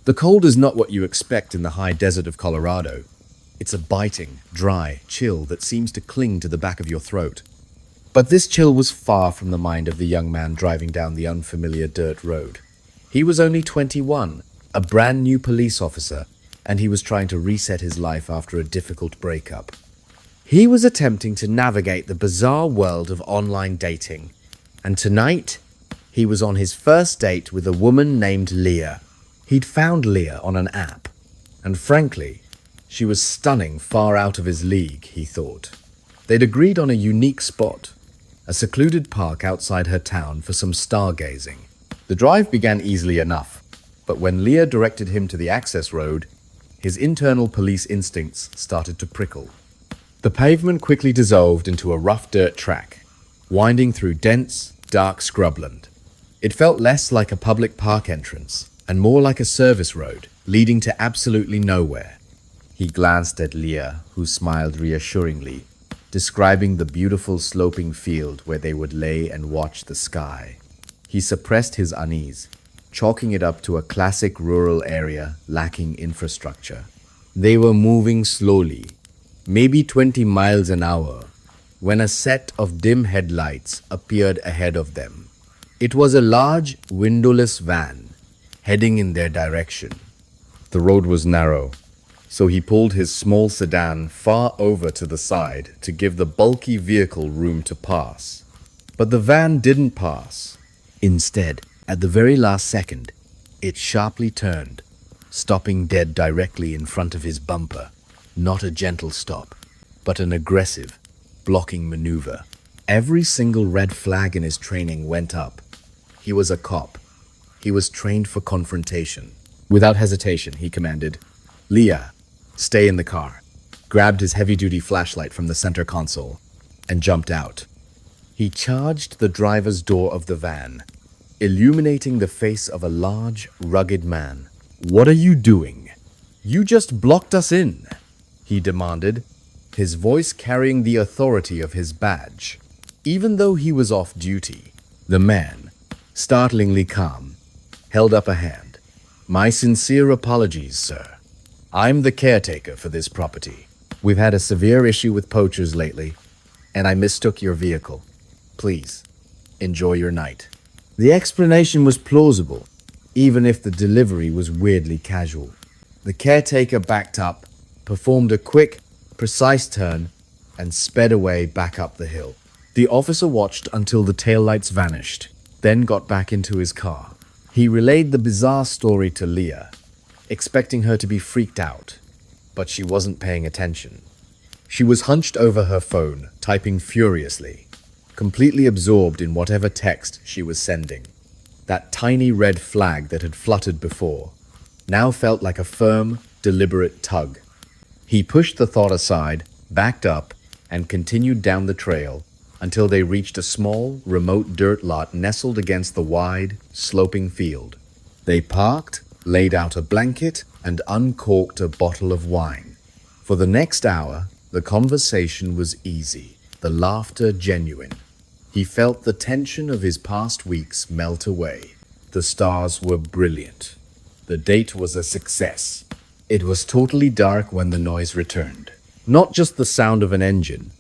The cold is not what you expect in the high desert of Colorado. It's a biting, dry chill that seems to cling to the back of your throat. But this chill was far from the mind of the young man driving down the unfamiliar dirt road. He was only 21, a brand new police officer, and he was trying to reset his life after a difficult breakup. He was attempting to navigate the bizarre world of online dating, and tonight, he was on his first date with a woman named Leah. He'd found Leah on an app, and frankly, she was stunning, far out of his league, he thought. They'd agreed on a unique spot, a secluded park outside her town for some stargazing. The drive began easily enough, but when Leah directed him to the access road, his internal police instincts started to prickle. The pavement quickly dissolved into a rough dirt track, winding through dense, dark scrubland. It felt less like a public park entrance and more like a service road leading to absolutely nowhere. He glanced at Leah, who smiled reassuringly, describing the beautiful sloping field where they would lay and watch the sky. He suppressed his unease, chalking it up to a classic rural area lacking infrastructure. They were moving slowly, maybe 20 miles an hour, when a set of dim headlights appeared ahead of them. It was a large, windowless van, heading in their direction. The road was narrow, so he pulled his small sedan far over to the side to give the bulky vehicle room to pass. But the van didn't pass. Instead, at the very last second, it sharply turned, stopping dead directly in front of his bumper. Not a gentle stop, but an aggressive, blocking maneuver. Every single red flag in his training went up. He was a cop. He was trained for confrontation. Without hesitation, he commanded, "Leah, stay in the car," grabbed his heavy-duty flashlight from the center console, and jumped out. He charged the driver's door of the van, illuminating the face of a large, rugged man. "What are you doing? You just blocked us in," he demanded, his voice carrying the authority of his badge. Even though he was off duty, the man, startlingly calm, held up a hand. "My sincere apologies, sir. I'm the caretaker for this property. We've had a severe issue with poachers lately, and I mistook your vehicle. Please, enjoy your night." The explanation was plausible, even if the delivery was weirdly casual. The caretaker backed up, performed a quick, precise turn, and sped away back up the hill. The officer watched until the taillights vanished, then got back into his car. He relayed the bizarre story to Leah, expecting her to be freaked out, but she wasn't paying attention. She was hunched over her phone, typing furiously, completely absorbed in whatever text she was sending. That tiny red flag that had fluttered before now felt like a firm, deliberate tug. He pushed the thought aside, backed up, and continued down the trail until they reached a small, remote dirt lot nestled against the wide, sloping field. They parked, laid out a blanket, and uncorked a bottle of wine. For the next hour, the conversation was easy, the laughter genuine. He felt the tension of his past weeks melt away. The stars were brilliant. The date was a success. It was totally dark when the noise returned. Not just the sound of an engine,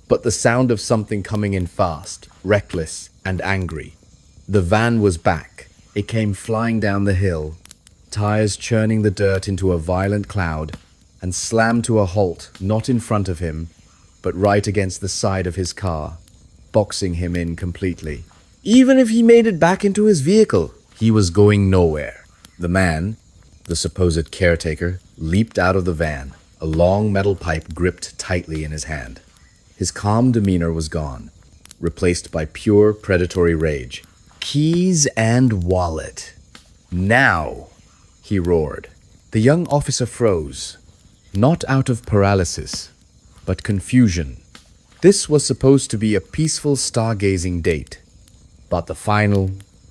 but the sound of something coming in fast, reckless, and angry. The van was back. It came flying down the hill, tires churning the dirt into a violent cloud, and slammed to a halt not in front of him, but right against the side of his car, boxing him in completely. Even if he made it back into his vehicle, he was going nowhere. The man, the supposed caretaker, leaped out of the van, a long metal pipe gripped tightly in his hand. His calm demeanor was gone, replaced by pure predatory rage. "Keys and wallet. Now!" he roared. The young officer froze, not out of paralysis, but confusion. This was supposed to be a peaceful stargazing date, but the final,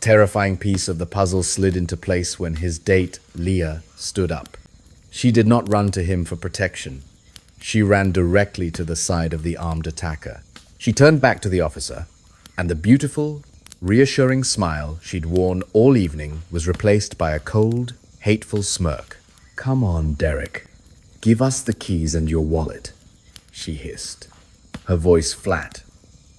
terrifying piece of the puzzle slid into place when his date, Leah, stood up. She did not run to him for protection. She ran directly to the side of the armed attacker. She turned back to the officer, and the beautiful, reassuring smile she'd worn all evening was replaced by a cold, hateful smirk. "Come on, Derek. Give us the keys and your wallet," she hissed, her voice flat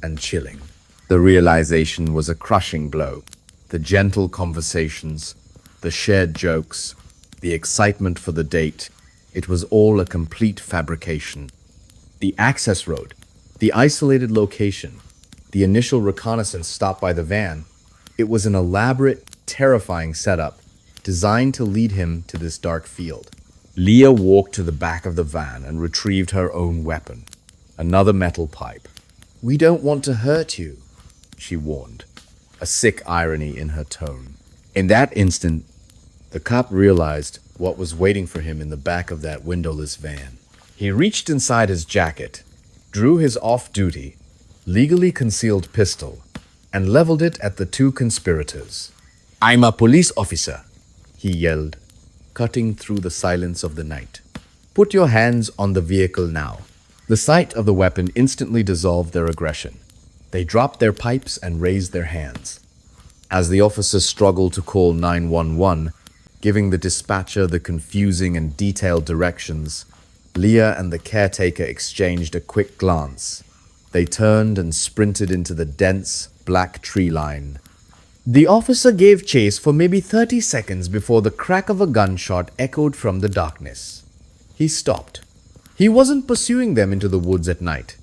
and chilling. The realization was a crushing blow. The gentle conversations, the shared jokes, the excitement for the date, it was all a complete fabrication. The access road, the isolated location, the initial reconnaissance stop by the van, it was an elaborate, terrifying setup designed to lead him to this dark field. Leah walked to the back of the van and retrieved her own weapon, another metal pipe. "We don't want to hurt you," she warned, a sick irony in her tone. In that instant, the cop realized what was waiting for him in the back of that windowless van. He reached inside his jacket, drew his off-duty, legally concealed pistol, and leveled it at the two conspirators. "I'm a police officer," he yelled, cutting through the silence of the night. "Put your hands on the vehicle now." The sight of the weapon instantly dissolved their aggression. They dropped their pipes and raised their hands. As the officers struggled to call 911, giving the dispatcher the confusing and detailed directions, Leah and the caretaker exchanged a quick glance. They turned and sprinted into the dense, black tree line. The officer gave chase for maybe 30 seconds before the crack of a gunshot echoed from the darkness. He stopped. He wasn't pursuing them into the woods at night.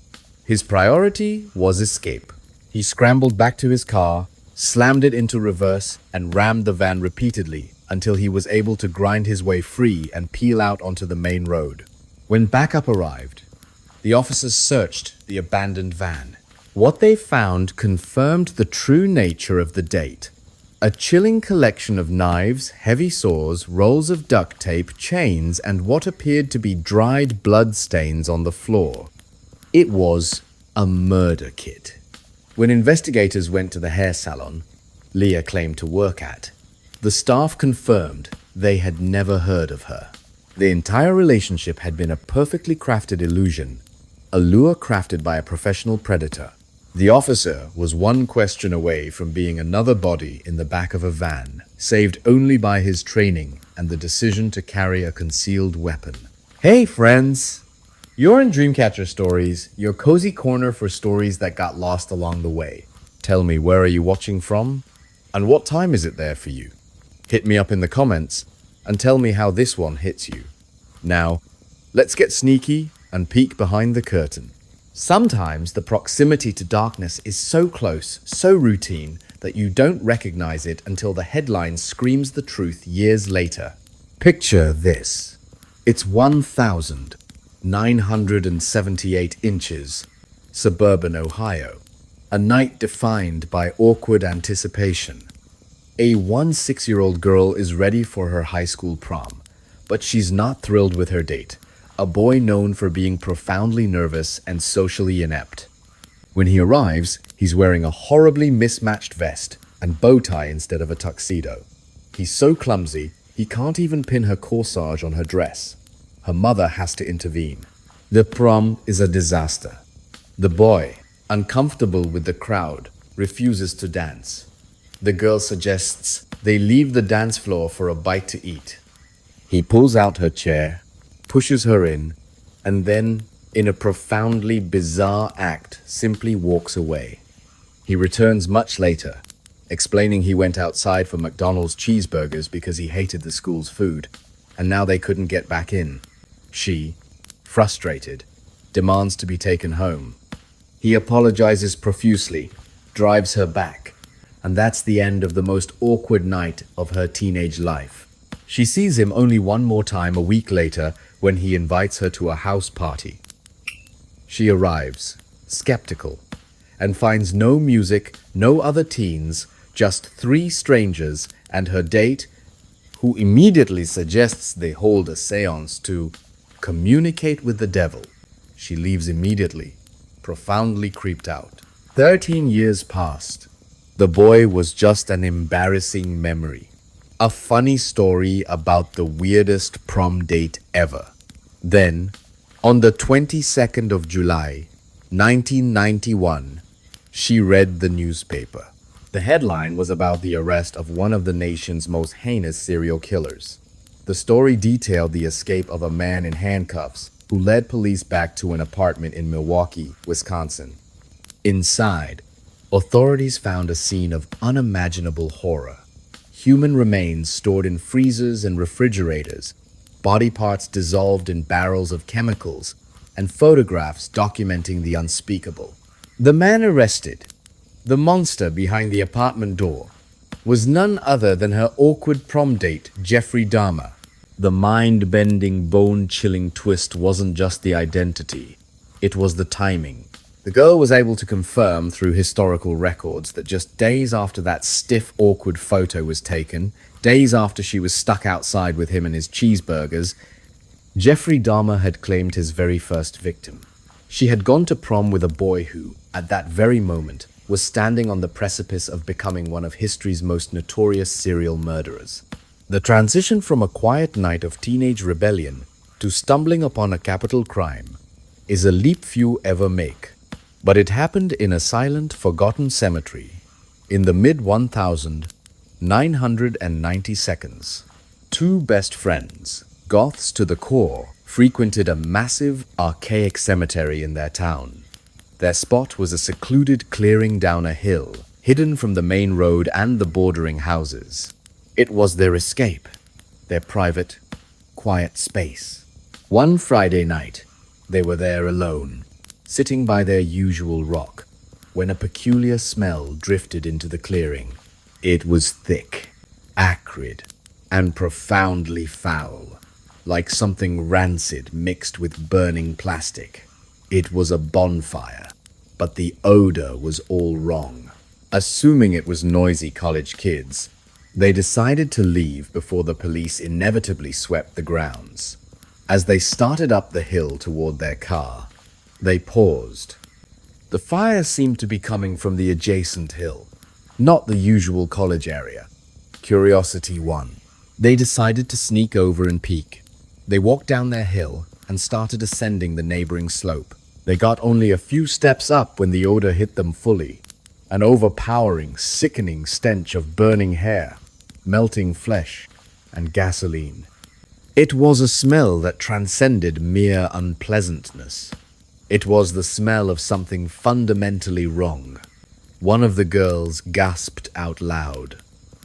His priority was escape. He scrambled back to his car, slammed it into reverse, and rammed the van repeatedly until he was able to grind his way free and peel out onto the main road. When backup arrived, the officers searched the abandoned van. What they found confirmed the true nature of the date. A chilling collection of knives, heavy saws, rolls of duct tape, chains, and what appeared to be dried blood stains on the floor. It was a murder kit. When investigators went to the hair salon Leah claimed to work at, the staff confirmed they had never heard of her. The entire relationship had been a perfectly crafted illusion, a lure crafted by a professional predator. The officer was one question away from being another body in the back of a van, saved only by his training and the decision to carry a concealed weapon. Hey friends! You're in Dreamcatcher Stories, your cozy corner for stories that got lost along the way. Tell me, where are you watching from? And what time is it there for you? Hit me up in the comments and tell me how this one hits you. Now, let's get sneaky and peek behind the curtain. Sometimes the proximity to darkness is so close, so routine, that you don't recognize it until the headline screams the truth years later. Picture this. It's 1,978 inches, suburban Ohio. A night defined by awkward anticipation. A 16-year-old girl is ready for her high school prom, but she's not thrilled with her date, a boy known for being profoundly nervous and socially inept. When he arrives, he's wearing a horribly mismatched vest and bow tie instead of a tuxedo. He's so clumsy, he can't even pin her corsage on her dress. Her mother has to intervene. The prom is a disaster. The boy, uncomfortable with the crowd, refuses to dance. The girl suggests they leave the dance floor for a bite to eat. He pulls out her chair, pushes her in, and then, in a profoundly bizarre act, simply walks away. He returns much later, explaining he went outside for McDonald's cheeseburgers because he hated the school's food, and now they couldn't get back in. She, frustrated, demands to be taken home. He apologizes profusely, drives her back, and that's the end of the most awkward night of her teenage life. She sees him only one more time a week later when he invites her to a house party. She arrives, skeptical, and finds no music, no other teens, just 3 strangers and her date, who immediately suggests they hold a seance to communicate with the devil. She leaves immediately, profoundly creeped out. 13 years passed. The boy was just an embarrassing memory. A funny story about the weirdest prom date ever. Then, on the 22nd of July, 1991, she read the newspaper. The headline was about the arrest of one of the nation's most heinous serial killers. The story detailed the escape of a man in handcuffs who led police back to an apartment in Milwaukee, Wisconsin. Inside, authorities found a scene of unimaginable horror. Human remains stored in freezers and refrigerators, body parts dissolved in barrels of chemicals, and photographs documenting the unspeakable. The man arrested, the monster behind the apartment door, was none other than her awkward prom date, Jeffrey Dahmer. The mind-bending, bone-chilling twist wasn't just the identity, it was the timing. The girl was able to confirm through historical records that just days after that stiff, awkward photo was taken, days after she was stuck outside with him and his cheeseburgers, Jeffrey Dahmer had claimed his very first victim. She had gone to prom with a boy who, at that very moment, was standing on the precipice of becoming one of history's most notorious serial murderers. The transition from a quiet night of teenage rebellion to stumbling upon a capital crime is a leap few ever make. But it happened in a silent, forgotten cemetery in the mid-1992s. Two best friends, goths to the core, frequented a massive, archaic cemetery in their town. Their spot was a secluded clearing down a hill, hidden from the main road and the bordering houses. It was their escape, their private, quiet space. One Friday night, they were there alone, sitting by their usual rock, when a peculiar smell drifted into the clearing. It was thick, acrid, and profoundly foul, like something rancid mixed with burning plastic. It was a bonfire, but the odor was all wrong. Assuming it was noisy college kids, they decided to leave before the police inevitably swept the grounds. As they started up the hill toward their car, they paused. The fire seemed to be coming from the adjacent hill, not the usual college area. Curiosity won. They decided to sneak over and peek. They walked down their hill and started ascending the neighboring slope. They got only a few steps up when the odor hit them fully. An overpowering, sickening stench of burning hair, melting flesh, and gasoline. It was a smell that transcended mere unpleasantness. It was the smell of something fundamentally wrong. One of the girls gasped out loud.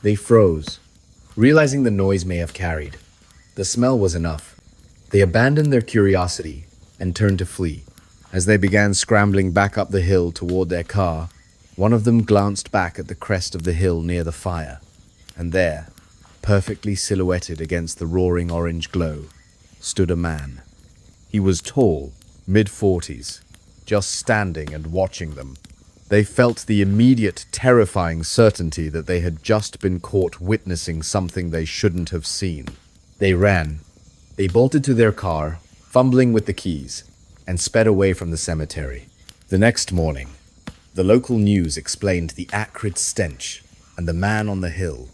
They froze, realizing the noise may have carried. The smell was enough. They abandoned their curiosity and turned to flee. As they began scrambling back up the hill toward their car, one of them glanced back at the crest of the hill near the fire, and there, perfectly silhouetted against the roaring orange glow, stood a man. He was tall, mid-40s, just standing and watching them. They felt the immediate, terrifying certainty that they had just been caught witnessing something they shouldn't have seen. They ran. They bolted to their car, fumbling with the keys, and sped away from the cemetery. The next morning, the local news explained the acrid stench and the man on the hill.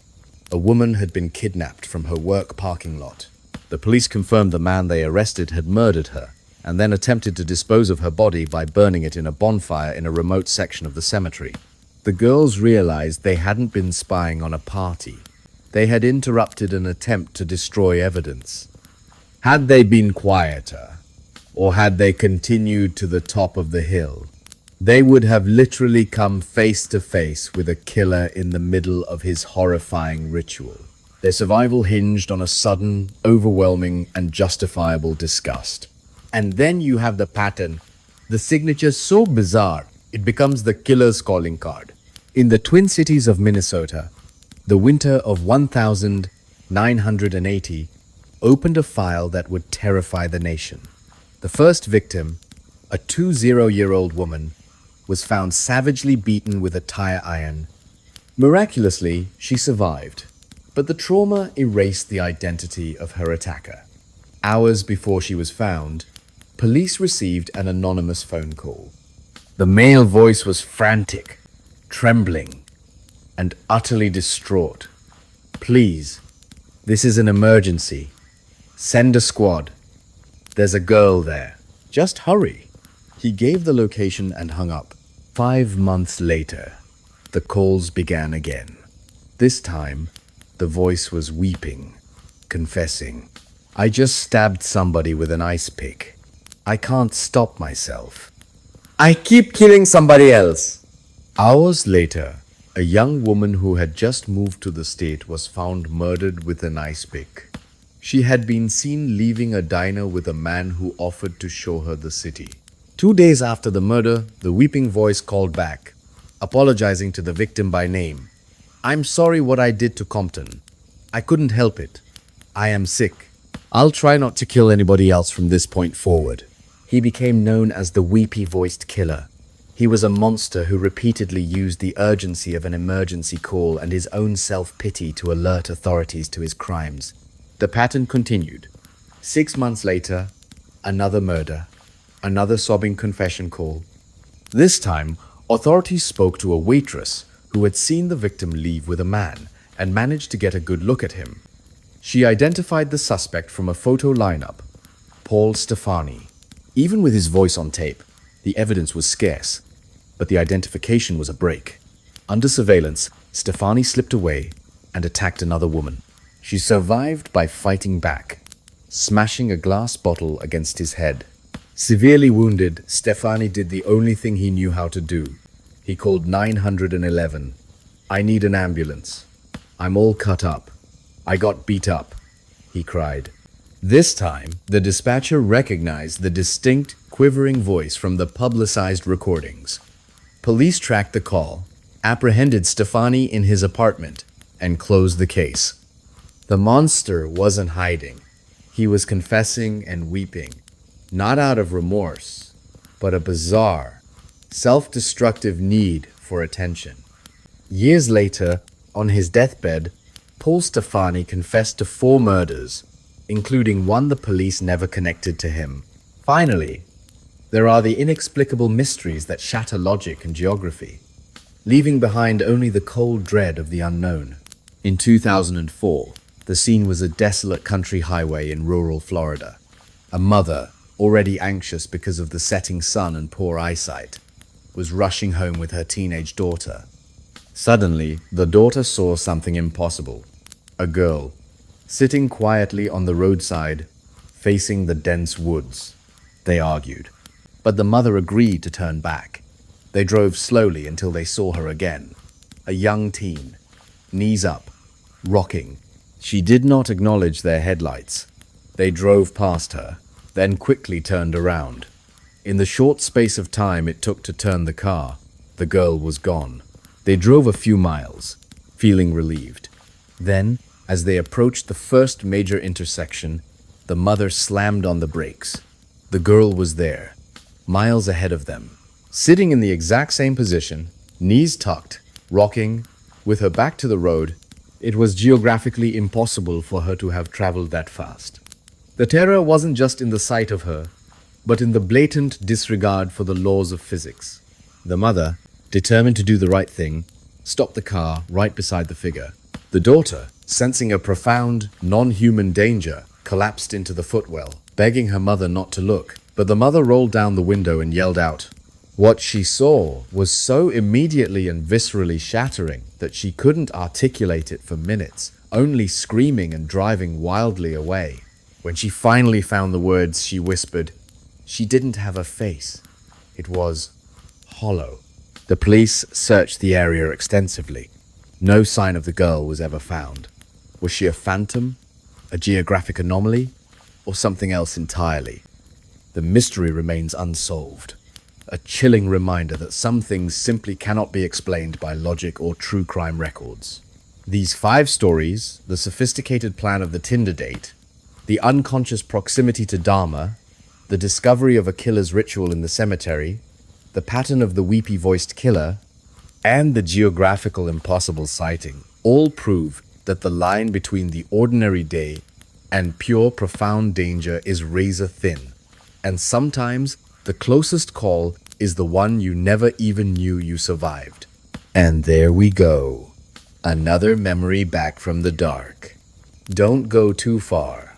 A woman had been kidnapped from her work parking lot. The police confirmed the man they arrested had murdered her, and then attempted to dispose of her body by burning it in a bonfire in a remote section of the cemetery. The girls realized they hadn't been spying on a party. They had interrupted an attempt to destroy evidence. Had they been quieter, or had they continued to the top of the hill, they would have literally come face to face with a killer in the middle of his horrifying ritual. Their survival hinged on a sudden, overwhelming, and justifiable disgust. And then you have the pattern, the signature so bizarre, it becomes the killer's calling card. In the Twin Cities of Minnesota, the winter of 1980 opened a file that would terrify the nation. The first victim, a 20-year-old woman, was found savagely beaten with a tire iron. Miraculously, she survived, but the trauma erased the identity of her attacker. Hours before she was found, police received an anonymous phone call. The male voice was frantic, trembling, and utterly distraught. "Please, this is an emergency. Send a squad. There's a girl there. Just hurry." He gave the location and hung up. 5 months later, the calls began again. This time, the voice was weeping, confessing. I just stabbed somebody with an ice pick. I can't stop myself. I keep killing somebody else. Hours later, a young woman who had just moved to the state was found murdered with an ice pick. She had been seen leaving a diner with a man who offered to show her the city. 2 days after the murder, the weeping voice called back, apologizing to the victim by name. I'm sorry what I did to Compton. I couldn't help it. I am sick. I'll try not to kill anybody else from this point forward. He became known as the weepy-voiced killer. He was a monster who repeatedly used the urgency of an emergency call and his own self-pity to alert authorities to his crimes. The pattern continued. 6 months later, another murder, another sobbing confession call. This time, authorities spoke to a waitress who had seen the victim leave with a man and managed to get a good look at him. She identified the suspect from a photo lineup, Paul Stefani. Even with his voice on tape, the evidence was scarce, but the identification was a break. Under surveillance, Stefani slipped away and attacked another woman. She survived by fighting back, smashing a glass bottle against his head. Severely wounded, Stefani did the only thing he knew how to do. He called 911. I need an ambulance. I'm all cut up. I got beat up, he cried. This time, the dispatcher recognized the distinct, quivering voice from the publicized recordings. Police tracked the call, apprehended Stefani in his apartment, and closed the case. The monster wasn't hiding. He was confessing and weeping, not out of remorse, but a bizarre, self-destructive need for attention. Years later, on his deathbed, Paul Stefani confessed to 4 murders, including one the police never connected to him. Finally, there are the inexplicable mysteries that shatter logic and geography, leaving behind only the cold dread of the unknown. In 2004, the scene was a desolate country highway in rural Florida. A mother, already anxious because of the setting sun and poor eyesight, was rushing home with her teenage daughter. Suddenly, the daughter saw something impossible. A girl, sitting quietly on the roadside, facing the dense woods. They argued, but the mother agreed to turn back. They drove slowly until they saw her again. A young teen, knees up, rocking. She did not acknowledge their headlights. They drove past her, then quickly turned around. In the short space of time it took to turn the car, the girl was gone. They drove a few miles, feeling relieved. Then, as they approached the first major intersection, the mother slammed on the brakes. The girl was there, miles ahead of them, sitting in the exact same position, knees tucked, rocking, with her back to the road. It was geographically impossible for her to have traveled that fast. The terror wasn't just in the sight of her, but in the blatant disregard for the laws of physics. The mother, determined to do the right thing, stopped the car right beside the figure. The daughter, sensing a profound, non-human danger, collapsed into the footwell, begging her mother not to look. But the mother rolled down the window and yelled out. What she saw was so immediately and viscerally shattering that she couldn't articulate it for minutes, only screaming and driving wildly away. When she finally found the words, she whispered, "She didn't have a face. It was hollow." The police searched the area extensively. No sign of the girl was ever found. Was she a phantom, a geographic anomaly, or something else entirely? The mystery remains unsolved, a chilling reminder that some things simply cannot be explained by logic or true crime records. These 5 stories, the sophisticated plan of the Tinder date, the unconscious proximity to Dharma, the discovery of a killer's ritual in the cemetery, the pattern of the weepy-voiced killer, and the geographical impossible sighting, all prove that the line between the ordinary day and pure profound danger is razor thin, and sometimes the closest call is the one you never even knew you survived. And there we go. Another memory back from the dark. Don't go too far.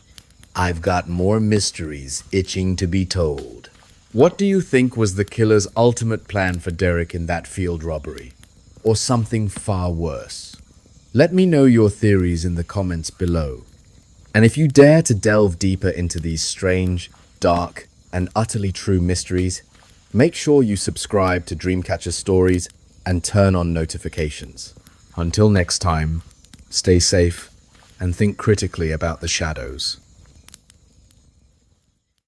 I've got more mysteries itching to be told. What do you think was the killer's ultimate plan for Derek in that field robbery? Or something far worse? Let me know your theories in the comments below. And if you dare to delve deeper into these strange, dark, and utterly true mysteries, make sure you subscribe to Dreamcatcher Stories and turn on notifications. Until next time, stay safe and think critically about the shadows.